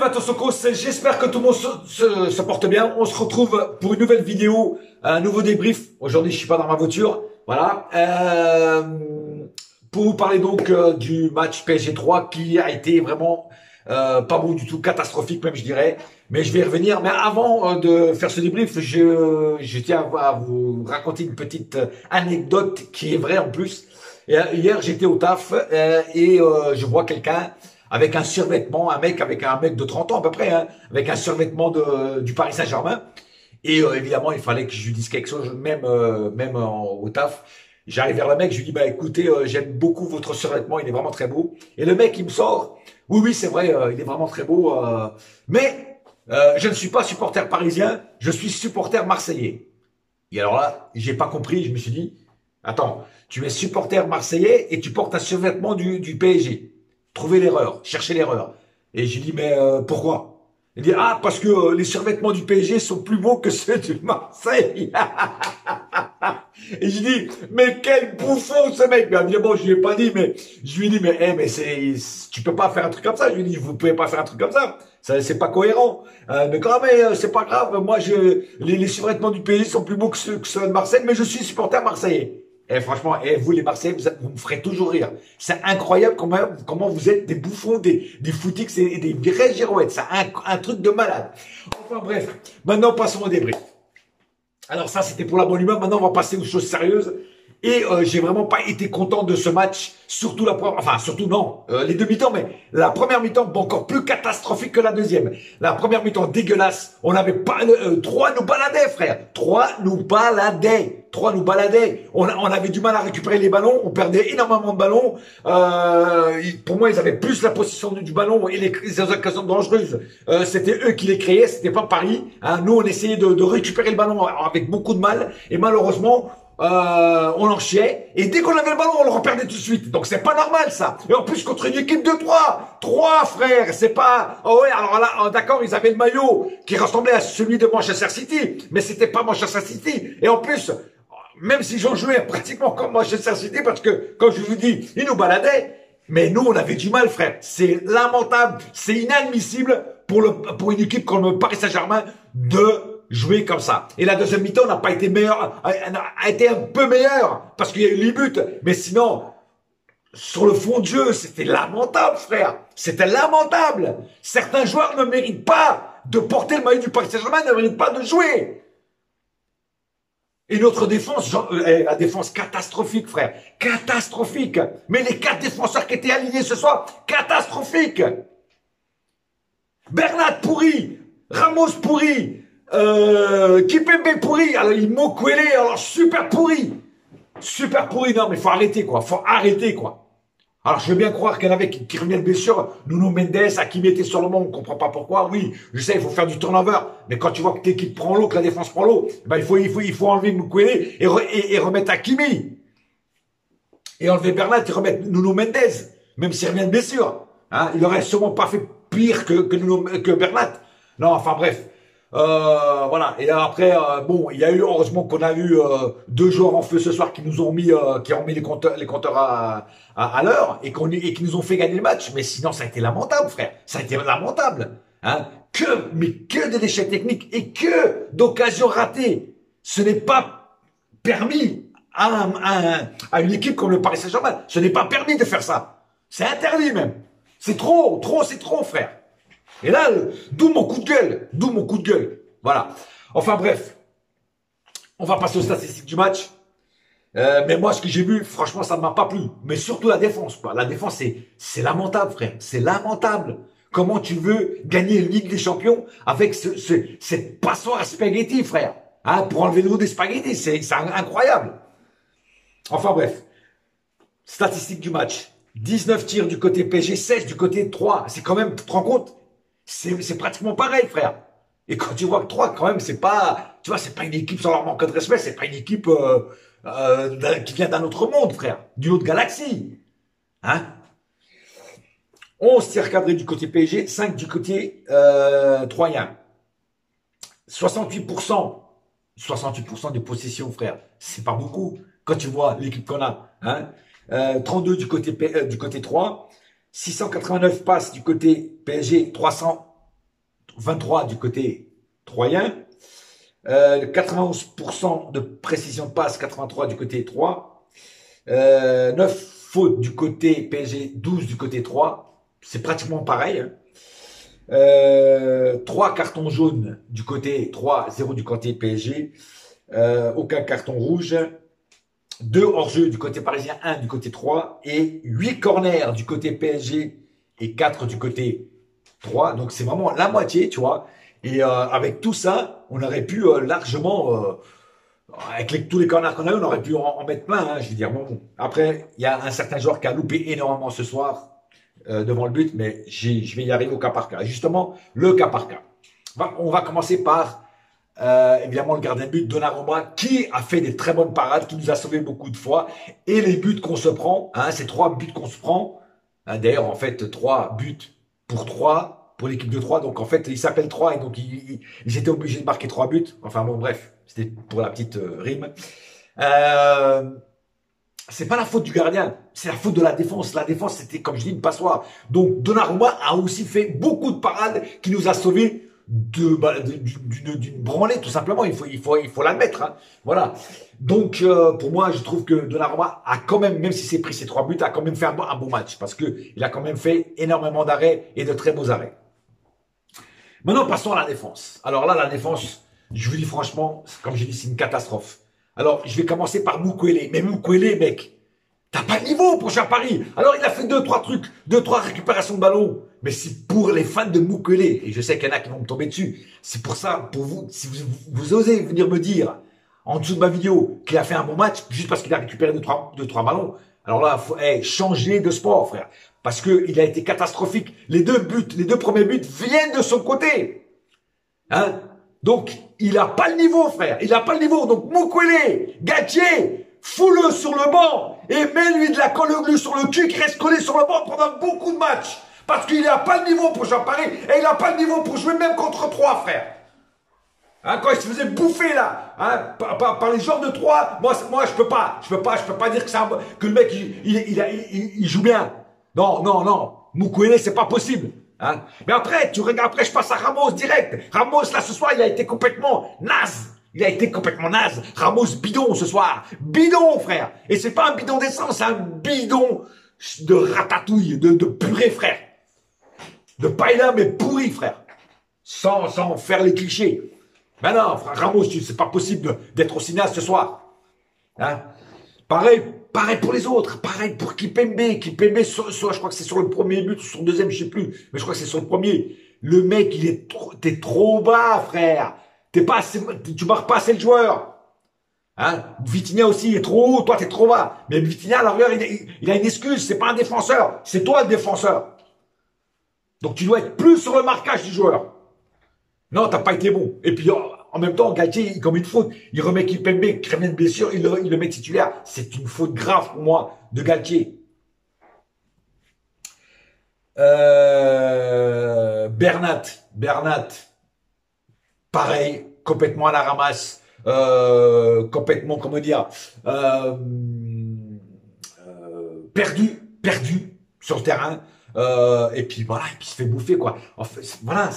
Matosokos, j'espère que tout le monde se porte bien. On se retrouve pour une nouvelle vidéo, un nouveau débrief. Aujourd'hui, je suis pas dans ma voiture, voilà. Pour vous parler donc du match PSG 3 qui a été vraiment pas bon du tout, catastrophique même je dirais. Mais je vais y revenir. Mais avant de faire ce débrief, je tiens à vous raconter une petite anecdote qui est vraie en plus. Hier, j'étais au taf et je vois quelqu'un avec un survêtement, un mec de 30 ans à peu près, hein, avec un survêtement du Paris Saint-Germain. Et évidemment, il fallait que je lui dise quelque chose, même au taf. J'arrive vers le mec, je lui dis, bah écoutez, j'aime beaucoup votre survêtement, il est vraiment très beau. Et le mec, il me sort, oui, c'est vrai, il est vraiment très beau, mais je ne suis pas supporter parisien, je suis supporter marseillais. Et alors là, j'ai pas compris, je me suis dit, attends, tu es supporter marseillais et tu portes un survêtement du PSG. Trouvez l'erreur, cherchez l'erreur. Et j'ai dit, mais pourquoi? Il dit, ah, parce que les survêtements du PSG sont plus beaux que ceux du Marseille. Et je dis, mais quel bouffon ce mec. Bien évidemment, je lui ai pas dit, mais je lui ai dit, mais tu peux pas faire un truc comme ça. Je lui ai dit, vous pouvez pas faire un truc comme ça. Ça, c'est pas cohérent. Mais quand même, c'est pas grave. Moi, les survêtements du PSG sont plus beaux que ceux de Marseille, mais je suis supporter marseillais. Et franchement, vous les Marseillais, vous me ferez toujours rire. C'est incroyable comment vous êtes des bouffons, des footix et des vraies girouettes. C'est un truc de malade. Enfin bref, maintenant passons au débrief. Alors ça, c'était pour la bonne humeur. Maintenant, on va passer aux choses sérieuses. Et j'ai vraiment pas été content de ce match, surtout les deux mi-temps, mais la première mi-temps encore plus catastrophique que la deuxième. La première mi-temps dégueulasse, on n'avait pas trois nous baladaient, frère, trois nous baladaient, on avait du mal à récupérer les ballons, on perdait énormément de ballons. Pour moi, ils avaient plus la possession du ballon et les occasions dangereuses. C'était eux qui les créaient, c'était pas Paris. Hein. Nous, on essayait de récupérer le ballon avec beaucoup de mal et malheureusement. On en chiait, et dès qu'on avait le ballon, on le reperdait tout de suite. Donc c'est pas normal ça. Et en plus contre une équipe de trois frères, c'est pas. Oh ouais, alors là, d'accord, ils avaient le maillot qui ressemblait à celui de Manchester City, mais c'était pas Manchester City. Et en plus, même si j'en jouais pratiquement comme Manchester City, parce que comme je vous dis, ils nous baladaient, mais nous on avait du mal, frère. C'est lamentable, c'est inadmissible pour une équipe comme le Paris Saint-Germain de jouer comme ça. Et la deuxième mi-temps n'a pas été meilleure, a été un peu meilleure parce qu'il y a eu les buts. Mais sinon, sur le fond de jeu, c'était lamentable, frère. C'était lamentable. Certains joueurs ne méritent pas de porter le maillot du Paris Saint-Germain, ne méritent pas de jouer. Et notre défense, la défense catastrophique, frère. Catastrophique. Mais les 4 défenseurs qui étaient alignés ce soir, catastrophique. Bernat pourri. Ramos pourri. Kipembe pourri, alors il Mokwele, alors super pourri, non mais faut arrêter quoi, alors je veux bien croire qu'il y en avait qui reviennent de blessure, Nuno Mendes, Hakimi était sur le banc, on comprend pas pourquoi, oui, je sais, il faut faire du turnover, mais quand tu vois que l'équipe prend l'eau, que la défense prend l'eau, ben il faut enlever Mokwele et remettre Hakimi, et enlever Bernat et remettre Nuno Mendes, même s'il revient de blessure, hein, il aurait sûrement pas fait pire que Bernat, non, enfin bref. Voilà. Et après, bon, il y a eu, heureusement qu'on a eu 2 joueurs en feu ce soir qui nous ont mis, les compteurs à l'heure et qui nous ont fait gagner le match. Mais sinon, ça a été lamentable, frère. Ça a été lamentable. Hein. Que de déchets techniques et que d'occasions ratées. Ce n'est pas permis à une équipe comme le Paris Saint-Germain. Ce n'est pas permis de faire ça. C'est interdit même. C'est trop, frère. Et là, d'où mon coup de gueule, voilà. Enfin bref, on va passer aux statistiques du match. Mais moi, ce que j'ai vu, franchement, ça ne m'a pas plu. Mais surtout la défense, quoi. La défense, c'est lamentable, frère. C'est lamentable. Comment tu veux gagner une Ligue des Champions avec cette passoire à spaghetti, frère, hein, pour enlever l'eau des spaghettis, c'est incroyable. Enfin bref, statistiques du match. 19 tirs du côté PSG, 16 du côté 3. C'est quand même, tu te rends compte? C'est pratiquement pareil, frère. Et quand tu vois que 3, quand même, c'est pas, tu vois, c'est pas une équipe sans leur manque de respect, c'est pas une équipe qui vient d'un autre monde, frère, d'une autre galaxie. Hein? 11 tirs cadrés du côté PSG, 5 du côté troyen. 68% de possession, frère. C'est pas beaucoup quand tu vois l'équipe qu'on a. Hein? 32 du côté 3. 689 passes du côté PSG, 300 23 du côté troyen. 91% de précision de passe, 83 du côté 3. 9 fautes du côté PSG, 12 du côté 3. C'est pratiquement pareil. Hein. 3 cartons jaunes du côté 3, 0 du côté PSG. Aucun carton rouge. 2 hors-jeu du côté parisien, 1 du côté 3. Et 8 corners du côté PSG et 4 du côté 3. Donc c'est vraiment la moitié, tu vois. Et avec tout ça, on aurait pu largement, avec tous les corners qu'on a eu, on aurait pu en mettre plein. Hein, je veux dire, bon. Après, il y a un certain joueur qui a loupé énormément ce soir devant le but, mais je vais y arriver au cas par cas. Et justement, le cas par cas. On va commencer par évidemment le gardien de but Donnarumma, qui a fait des très bonnes parades, qui nous a sauvé beaucoup de fois, et les buts qu'on se prend, hein, ces 3 buts qu'on se prend. Hein, d'ailleurs, en fait, 3 buts pour 3. Pour l'équipe de 3, donc en fait, il s'appelle 3 et donc ils étaient obligés de marquer 3 buts. Enfin bon, bref, c'était pour la petite rime. C'est pas la faute du gardien, c'est la faute de la défense. La défense, c'était, comme je dis, une passoire. Donc Donnarumma a aussi fait beaucoup de parades qui nous a sauvés d'une branlée, tout simplement. Il faut l'admettre. Hein. Voilà. Donc pour moi, je trouve que Donnarumma a quand même s'il s'est pris ses 3 buts, a quand même fait un bon match parce que il a quand même fait énormément d'arrêts et de très beaux arrêts. Maintenant, passons à la défense. Alors là, la défense, je vous dis franchement, comme j'ai dit, c'est une catastrophe. Alors, je vais commencer par Mukwele. Mais Mukwele, mec, t'as pas de niveau pour jouer à Paris. Alors, il a fait 2-3 trucs, 2-3 récupérations de ballon. Mais c'est pour les fans de Mukwele. Et je sais qu'il y en a qui vont me tomber dessus. C'est pour ça, pour vous, si vous osez venir me dire, en dessous de ma vidéo, qu'il a fait un bon match, juste parce qu'il a récupéré 2-3 ballons. Alors là, faut changer de sport, frère. Parce que il a été catastrophique. Les 2 premiers buts viennent de son côté. Hein? Donc, il a pas le niveau, frère. Il a pas le niveau. Donc, Mukwele, Galtier, fous-le sur le banc et mets-lui de la colle glue sur le cul qui reste collé sur le banc pendant beaucoup de matchs. Parce qu'il n'a pas le niveau pour jouer à Paris et il n'a pas le niveau pour jouer même contre 3, frère. Hein, quand il se faisait bouffer là, hein, par les joueurs de 3, moi je peux pas dire que le mec il joue bien. Non, Mukwele, c'est pas possible. Hein. Mais après, je passe à Ramos direct. Ramos, là, ce soir, il a été complètement naze. Ramos, bidon, ce soir. Bidon, frère. Et c'est pas un bidon d'essence, c'est un bidon de ratatouille, de purée, frère. De paella, mais pourri, frère. Sans faire les clichés. Ben non, frère Ramos, c'est pas possible d'être aussi naze ce soir. Hein. Pareil pour les autres, pareil pour Kimpembe. Kimpembe, soit je crois que c'est sur le premier but, ou sur le deuxième, je sais plus, mais je crois que c'est sur le premier. Le mec, t'es trop bas, frère. Tu marques pas assez le joueur. Hein? Vitinha aussi, il est trop haut, toi t'es trop bas. Mais Vitinha, à la rigueur, il a une excuse, c'est pas un défenseur, c'est toi le défenseur. Donc tu dois être plus sur le marquage du joueur. Non, t'as pas été bon. Et puis, en même temps, Galtier, il commet une faute. Il remet Kimpembe, crée une blessure, il le met titulaire. C'est une faute grave pour moi de Galtier. Bernat, pareil, complètement à la ramasse. Complètement, comment dire, perdu sur le terrain. Et puis voilà, et puis il se fait bouffer quoi. En fait, voilà,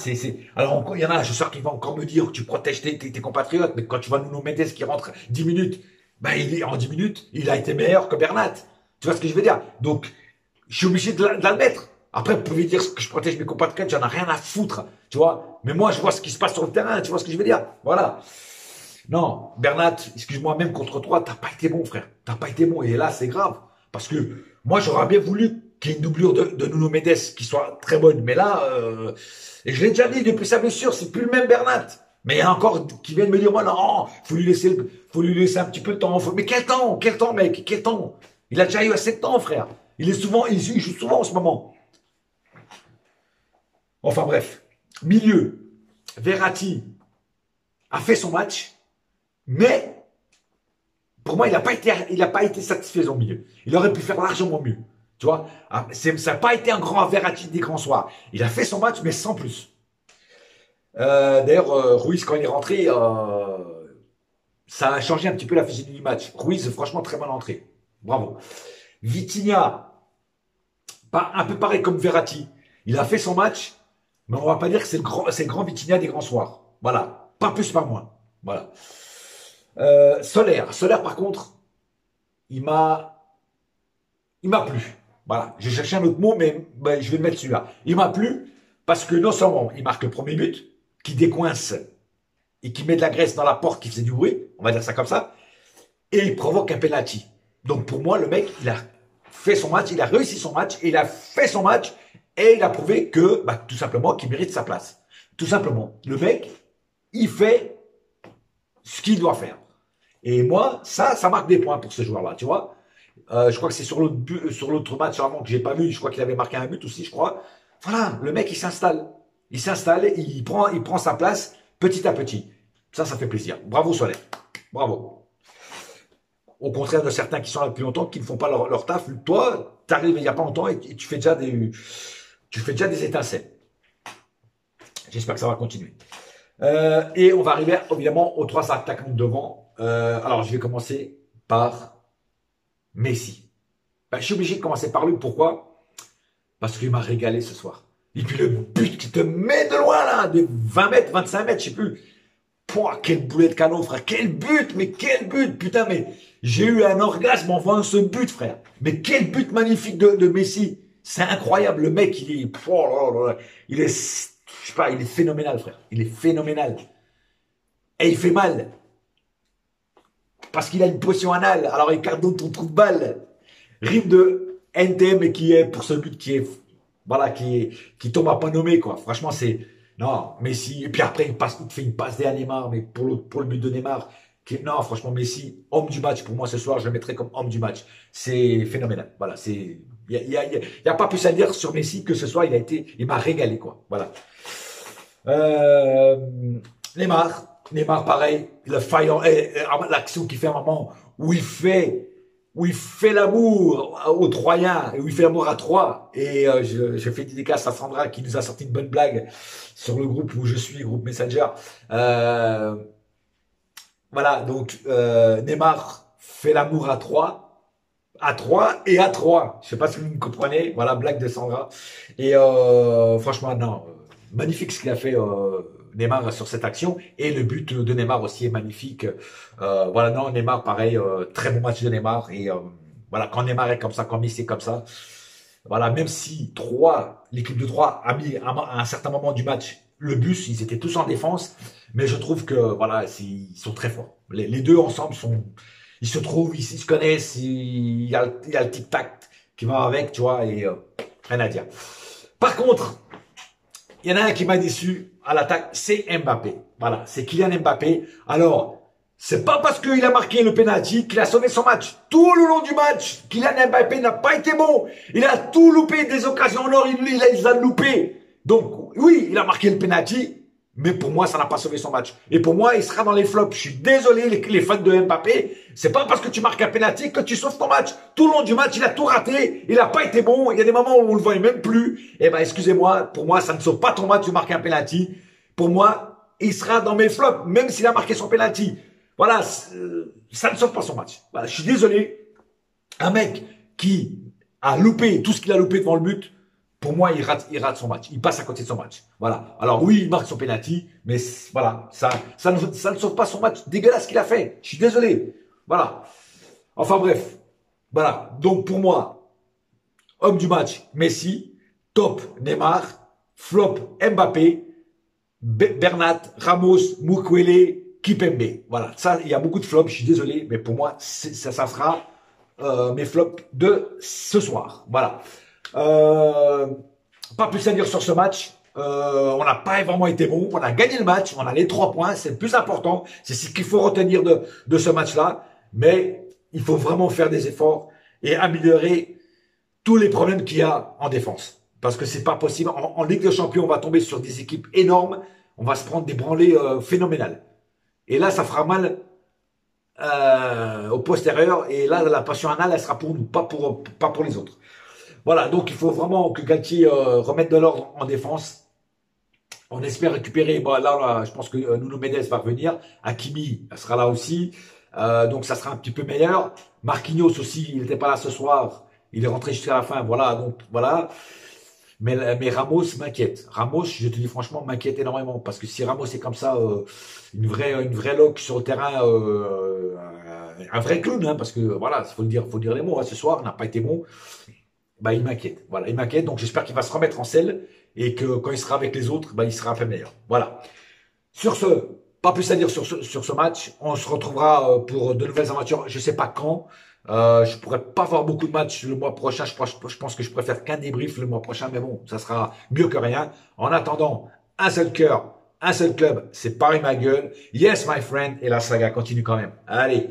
alors il y en a, je sais qui vont encore me dire que tu protèges tes compatriotes, mais quand tu vois Nuno Mendes qui rentre 10 minutes, ben en 10 minutes, il a été meilleur que Bernat. Tu vois ce que je veux dire? Donc, je suis obligé de l'admettre. Après, vous pouvez dire que je protège mes compatriotes, j'en ai rien à foutre, tu vois. Mais moi, je vois ce qui se passe sur le terrain, tu vois ce que je veux dire? Voilà. Non, Bernat, excuse-moi, même contre toi, t'as pas été bon, frère. T'as pas été bon. Et là, c'est grave. Parce que moi, j'aurais bien voulu qu'il y ait une doublure de Nuno Mendes qui soit très bonne. Mais là, et je l'ai déjà dit, depuis sa blessure, c'est plus le même Bernat. Mais il y en a encore qui viennent me dire, moi, non, faut lui laisser un petit peu de temps. Mais quel temps, mec, quel temps? Il a déjà eu assez de temps, frère. Il joue souvent en ce moment. Enfin bref. Milieu. Verratti a fait son match, mais pour moi, il n'a pas été satisfaisant au milieu. Il aurait pu faire largement mieux. Tu vois, ça n'a pas été un grand Verratti des grands soirs. Il a fait son match, mais sans plus. D'ailleurs, Ruiz, quand il est rentré, ça a changé un petit peu la physique du match. Ruiz, franchement, très bonne entrée. Bravo. Vitinha, un peu pareil comme Verratti. Il a fait son match, Mais on va pas dire que c'est le grand Vitinha des grands soirs. Voilà. Pas plus, pas moins. Voilà. Solaire, par contre, il m'a, il m'a plu. Voilà. J'ai cherché un autre mot, mais ben, je vais le mettre celui-là. Il m'a plu parce que non seulement il marque le premier but, qui décoince et qui met de la graisse dans la porte, qui faisait du bruit, on va dire ça comme ça, et il provoque un penalty. Donc pour moi, le mec, il a fait son match, il a réussi son match, il a fait son match, et il a prouvé que, bah, tout simplement, qu'il mérite sa place. Tout simplement. Le mec, il fait ce qu'il doit faire. Et moi, ça marque des points pour ce joueur-là, tu vois. Je crois que c'est sur l'autre match avant que j'ai pas vu, je crois qu'il avait marqué un but aussi, je crois. Voilà, le mec, il s'installe. Il s'installe, il prend sa place petit à petit. Ça fait plaisir. Bravo, Soler. Bravo. Au contraire de certains qui sont là depuis longtemps, qui ne font pas leur taf. Toi, tu arrives il n'y a pas longtemps et tu fais déjà des étincelles. J'espère que ça va continuer. Et on va arriver évidemment aux trois attaquants devant. Alors, je vais commencer par Messi. Ben, je suis obligé de commencer par lui. Pourquoi? Parce qu'il m'a régalé ce soir. Et puis le but qui te met de loin, là, de 20 mètres, 25 mètres, je sais plus. Pouah, quel boulet de canon, frère. Quel but, mais quel but. Putain, mais j'ai eu un orgasme en voyant ce but, frère. Mais quel but magnifique de Messi. C'est incroyable. Le mec, il est, il est, je sais pas, il est phénoménal, frère. Il est phénoménal. Et il fait mal. Parce qu'il a une potion anale. Alors, il cardonne ton trou de balle. Rime de NTM qui est, pour ce but qui est, voilà, qui tombe à pas nommé, quoi. Franchement, c'est, non, Messi. Et puis après, il fait une passe à Neymar, mais pour le but de Neymar, non, franchement, Messi, homme du match, pour moi, ce soir, je le mettrai comme homme du match. C'est phénoménal. Voilà, il y a pas plus à dire sur Messi que ce soir, il m'a régalé, quoi. Voilà. Neymar, pareil, l'action qu'il fait à un moment où il fait l'amour aux Troyens, où il fait l'amour à Troyes. Et je fais dédicace à Sandra qui nous a sorti une bonne blague sur le groupe où je suis, groupe Messenger. Voilà, donc Neymar fait l'amour à Troyes et à Troyes. Je sais pas si vous me comprenez. Voilà, blague de Sandra. Et franchement, non, magnifique ce qu'il a fait Neymar sur cette action. Et le but de Neymar aussi est magnifique. Voilà, non, Neymar, pareil, très bon match de Neymar. Et voilà, quand Neymar est comme ça, quand Messi est comme ça, voilà, même si l'équipe de Troyes a mis à un certain moment du match le bus, ils étaient tous en défense, mais je trouve que voilà, ils sont très forts. Les deux ensemble ils se trouvent, ils se connaissent, il y a le tic-tac qui va avec, tu vois, et rien à dire. Par contre, il y en a un qui m'a déçu à l'attaque, c'est Mbappé. Voilà, c'est Kylian Mbappé. Alors, c'est pas parce qu'il a marqué le penalty qu'il a sauvé son match. Tout le long du match, Kylian Mbappé n'a pas été bon. Il a tout loupé, des occasions en or, il les a loupées. Donc, oui, il a marqué le penalty, mais pour moi, ça n'a pas sauvé son match. Et pour moi, il sera dans les flops. Je suis désolé, les fans de Mbappé. C'est pas parce que tu marques un penalty que tu sauves ton match. Tout le long du match, il a tout raté. Il n'a pas été bon. Il y a des moments où on le voyait même plus. Eh ben, excusez-moi. Pour moi, ça ne sauve pas ton match. Tu marques un penalty. Pour moi, il sera dans mes flops, même s'il a marqué son penalty. Voilà, ça ne sauve pas son match. Voilà, je suis désolé. Un mec qui a loupé tout ce qu'il a loupé devant le but, pour moi, il rate son match. Il passe à côté de son match. Voilà. Alors oui, il marque son penalty, mais voilà, ça ne sauve pas son match dégueulasse qu'il a fait. Je suis désolé. Voilà. Enfin bref. Voilà. Donc pour moi, homme du match, Messi. Top, Neymar. Flop, Mbappé. Bernat, Ramos, Mukwele, Kipembe. Voilà. Ça, il y a beaucoup de flops. Je suis désolé, mais pour moi, ça sera mes flops de ce soir. Voilà. Pas plus à dire sur ce match. On n'a pas vraiment été bon. On a gagné le match. On a les 3 points. C'est le plus important. C'est ce qu'il faut retenir de ce match-là. Mais il faut vraiment faire des efforts et améliorer tous les problèmes qu'il y a en défense. Parce que c'est pas possible. En Ligue des Champions, on va tomber sur des équipes énormes. On va se prendre des branlées phénoménales. Et là, ça fera mal au postérieur. Et là, la passion anale, elle sera pour nous, pas pour les autres. Voilà, donc il faut vraiment que Galtier remette de l'ordre en défense. On espère récupérer, bon, là, je pense que Nuno Mendes va revenir. Hakimi sera là aussi. Donc ça sera un petit peu meilleur. Marquinhos aussi, il n'était pas là ce soir. Il est rentré jusqu'à la fin. Voilà, donc voilà. Mais Ramos m'inquiète. Ramos, je te dis franchement, m'inquiète énormément parce que si Ramos est comme ça, une vraie loque sur le terrain, un vrai clown, hein, parce que voilà, faut dire les mots. Hein, ce soir, n'a pas été bon. Bah, il m'inquiète. Voilà, il m'inquiète. Donc j'espère qu'il va se remettre en selle et que quand il sera avec les autres, bah, il sera un peu meilleur. Voilà. Sur ce, pas plus à dire sur ce match. On se retrouvera pour de nouvelles aventures. Je sais pas quand. Je pourrais pas voir beaucoup de matchs le mois prochain. Je pense que je préfère qu'un débrief le mois prochain, mais bon, ça sera mieux que rien. En attendant, un seul cœur, un seul club, c'est Paris ma gueule. Yes, my friend. Et la saga continue quand même. Allez,